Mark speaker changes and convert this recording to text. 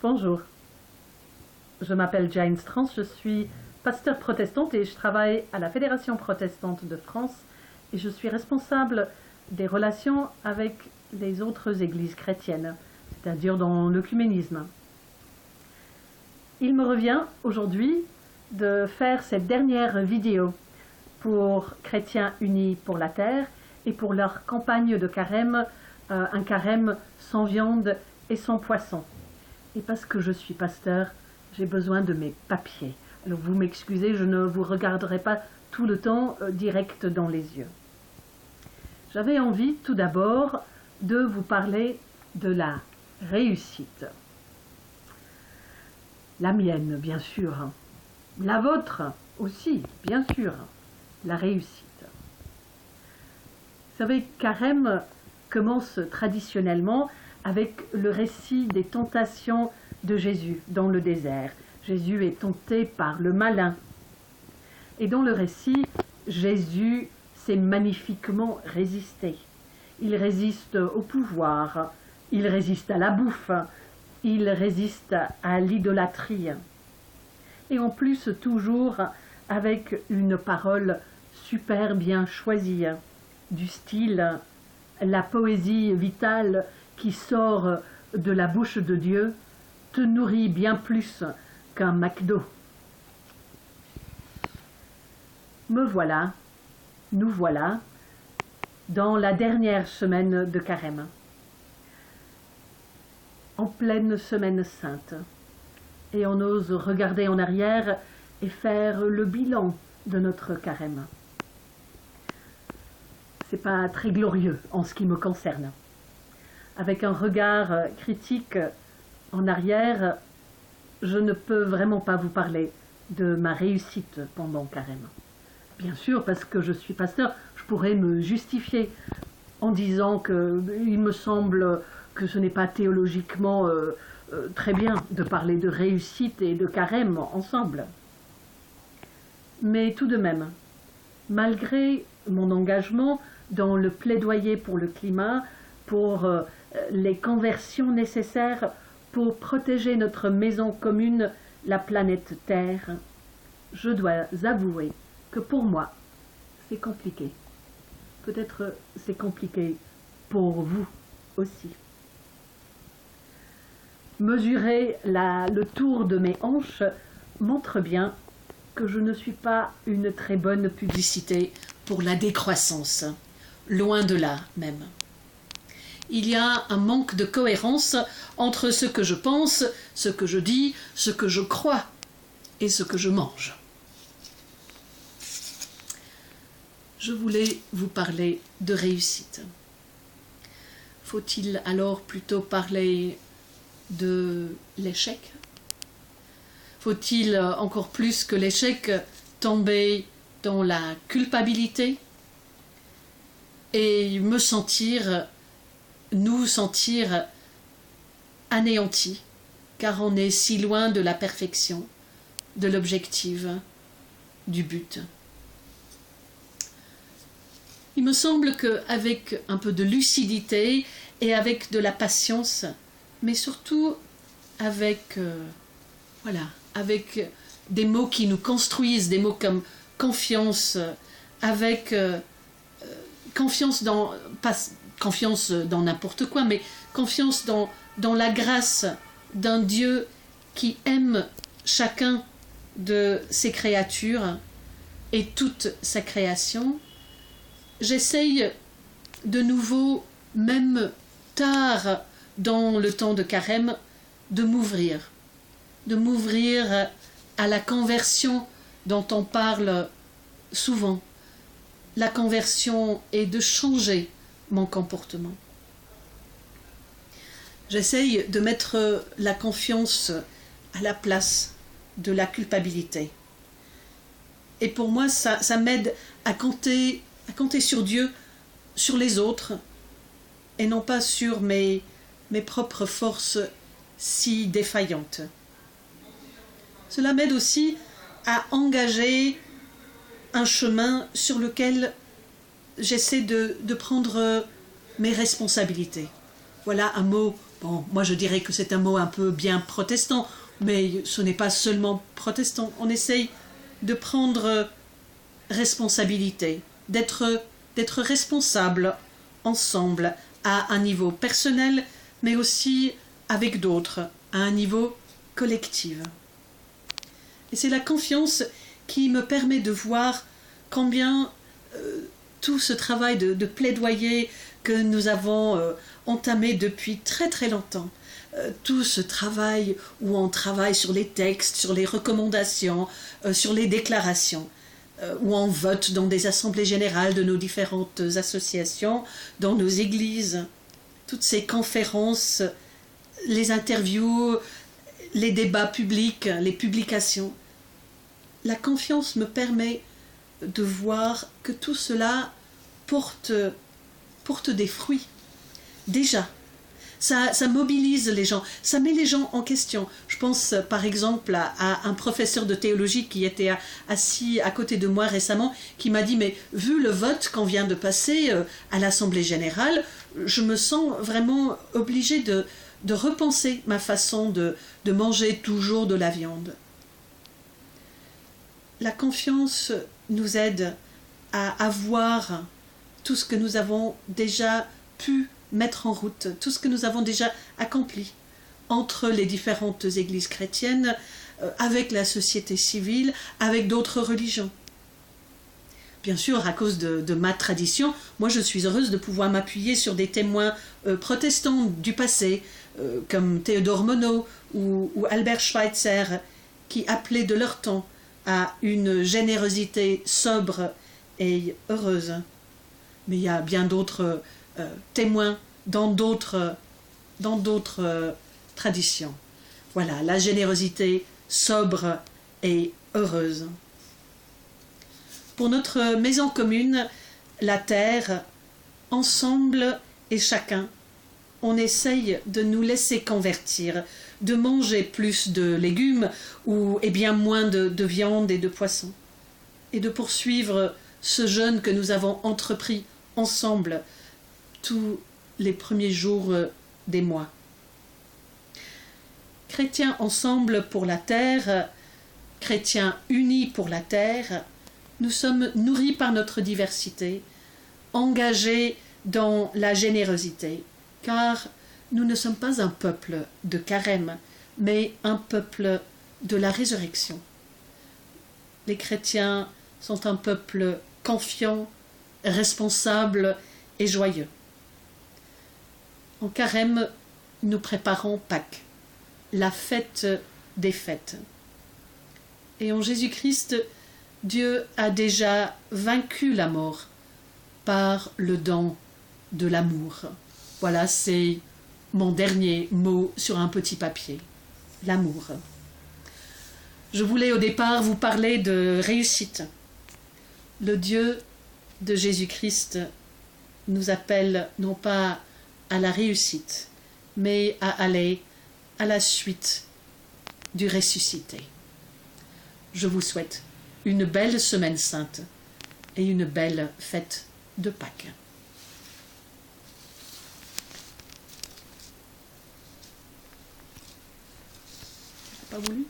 Speaker 1: Bonjour, je m'appelle Jane Strans, je suis pasteur protestante et je travaille à la Fédération protestante de France et je suis responsable des relations avec les autres églises chrétiennes, c'est-à-dire dans l'œcuménisme. Il me revient aujourd'hui de faire cette dernière vidéo pour Chrétiens Unis pour la Terre et pour leur campagne de carême, un carême sans viande et sans poisson. Et parce que je suis pasteur, j'ai besoin de mes papiers. Alors vous m'excusez, je ne vous regarderai pas tout le temps direct dans les yeux. J'avais envie tout d'abord de vous parler de la réussite. La mienne, bien sûr. La vôtre aussi, bien sûr. La réussite. Vous savez, carême commence traditionnellement avec le récit des tentations de Jésus dans le désert. Jésus est tenté par le malin. Et dans le récit, Jésus s'est magnifiquement résisté. Il résiste au pouvoir, il résiste à la bouffe, il résiste à l'idolâtrie. Et en plus, toujours avec une parole super bien choisie, du style « La poésie vitale qui sort de la bouche de Dieu te nourrit bien plus qu'un McDo. » Me voilà, nous voilà, dans la dernière semaine de carême, en pleine semaine sainte, et on ose regarder en arrière et faire le bilan de notre carême. C'est pas très glorieux en ce qui me concerne. Avec un regard critique en arrière, je ne peux vraiment pas vous parler de ma réussite pendant carême. Bien sûr, parce que je suis pasteur, je pourrais me justifier en disant qu'il me semble que ce n'est pas théologiquement très bien de parler de réussite et de carême ensemble. Mais tout de même, malgré mon engagement dans le plaidoyer pour le climat, pour les conversions nécessaires pour protéger notre maison commune, la planète Terre, je dois avouer que pour moi, c'est compliqué. Peut-être c'est compliqué pour vous aussi. Mesurer le tour de mes hanches montre bien que je ne suis pas une très bonne publicité pour la décroissance. Loin de là même. Il y a un manque de cohérence entre ce que je pense, ce que je dis, ce que je crois et ce que je mange. Je voulais vous parler de réussite. Faut-il alors plutôt parler de l'échec? Faut-il encore plus que l'échec tomber dans la culpabilité et nous sentir anéantis, car on est si loin de la perfection, de l'objectif, du but. Il me semble qu'avec un peu de lucidité et avec de la patience, mais surtout avec des mots qui nous construisent, des mots comme confiance, avec confiance dans, pas confiance dans n'importe quoi, mais confiance dans la grâce d'un Dieu qui aime chacun de ses créatures et toute sa création. J'essaye de nouveau, même tard dans le temps de carême, de m'ouvrir à la conversion dont on parle souvent. La conversion est de changer mon comportement. J'essaye de mettre la confiance à la place de la culpabilité. Et pour moi, ça m'aide à compter sur Dieu, sur les autres, et non pas sur mes propres forces si défaillantes. Cela m'aide aussi à engager un chemin sur lequel j'essaie de prendre mes responsabilités. Voilà un mot Bon, moi je dirais que c'est un mot un peu bien protestant, mais ce n'est pas seulement protestant. On essaye de prendre responsabilité, d'être responsable ensemble à un niveau personnel, mais aussi avec d'autres, à un niveau collectif. Et c'est la confiance qui me permet de voir combien tout ce travail de plaidoyer que nous avons entamé depuis très très longtemps, tout ce travail où on travaille sur les textes, sur les recommandations, sur les déclarations, où on vote dans des assemblées générales de nos différentes associations, dans nos églises, toutes ces conférences, les interviews, les débats publics, les publications. La confiance me permet de voir que tout cela porte des fruits. Déjà, ça mobilise les gens, ça met les gens en question. Je pense par exemple à un professeur de théologie qui était assis à côté de moi récemment, qui m'a dit « Mais vu le vote qu'on vient de passer à l'Assemblée générale, je me sens vraiment obligé de repenser ma façon de manger toujours de la viande. » La confiance nous aide à voir tout ce que nous avons déjà pu mettre en route, tout ce que nous avons déjà accompli entre les différentes églises chrétiennes, avec la société civile, avec d'autres religions. Bien sûr, à cause de ma tradition, moi je suis heureuse de pouvoir m'appuyer sur des témoins protestants du passé, comme Théodore Monod ou Albert Schweitzer, qui appelaient de leur temps à une générosité sobre et heureuse. Mais il y a bien d'autres témoins dans d'autres traditions. Voilà, la générosité sobre et heureuse. Pour notre maison commune, la terre, ensemble et chacun, on essaye de nous laisser convertir, de manger plus de légumes ou bien moins de viande et de poisson, et de poursuivre ce jeûne que nous avons entrepris ensemble tous les premiers jours des mois. Chrétiens ensemble pour la terre, chrétiens unis pour la terre, nous sommes nourris par notre diversité, engagés dans la générosité, car nous ne sommes pas un peuple de carême, mais un peuple de la résurrection. Les chrétiens sont un peuple confiant, responsable et joyeux. En carême, nous préparons Pâques, la fête des fêtes. Et en Jésus-Christ, Dieu a déjà vaincu la mort par le don de l'amour. Voilà, c'est mon dernier mot sur un petit papier, l'amour. Je voulais au départ vous parler de réussite. Le Dieu de Jésus-Christ nous appelle non pas à la réussite, mais à aller à la suite du ressuscité. Je vous souhaite une belle semaine sainte et une belle fête de Pâques. Pas voulu ?